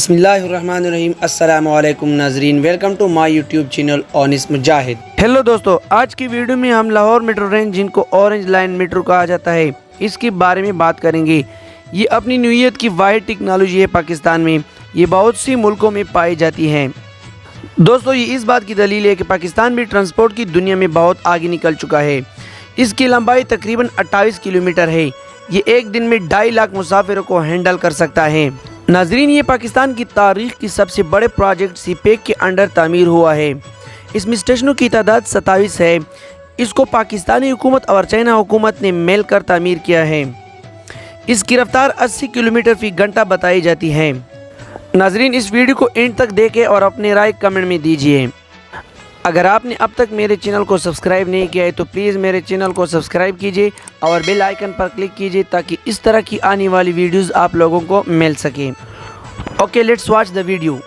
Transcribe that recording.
बिस्मिल्लाहिर्रहमानिर्रहीम। अस्सलामु अलैकुम नाजरीन, welcome to my YouTube channel Anis Mujahid. Hello दोस्तों, आज की वीडियो में हम लाहौर मेट्रो रेंज, जिनको ऑरेंज लाइन मेट्रो कहा जाता है, इसके बारे में बात करेंगे। ये अपनी नौइयत की वाहिद टेक्नोलॉजी है। पाकिस्तान में ये बहुत सी मुल्कों में पाई जाती हैं। दोस्तों, ये इस बात की दलील है कि पाकिस्तान भी ट्रांसपोर्ट की दुनिया में बहुत आगे निकल चुका है। इसकी लंबाई तकरीबन 28 किलोमीटर है। ये एक दिन में 2.5 लाख मुसाफिरों को हैंडल कर सकता है। नाजरीन, ये पाकिस्तान की तारीख की सबसे बड़े प्रोजेक्ट सीपेक के अंडर तामीर हुआ है। इसमें स्टेशनों की तादाद 27 है। इसको पाकिस्तानी हुकूमत और चाइना हुकूमत ने मिल कर तामीर किया है। इसकी रफ्तार 80 किलोमीटर फी घंटा बताई जाती है। नाजरीन, इस वीडियो को एंड तक देखें और अपनी राय कमेंट में दीजिए। अगर आपने अब तक मेरे चैनल को सब्सक्राइब नहीं किया है तो प्लीज़ मेरे चैनल को सब्सक्राइब कीजिए और बेल आइकन पर क्लिक कीजिए ताकि इस तरह की आने वाली वीडियोस आप लोगों को मिल सके। Okay, let's watch the video.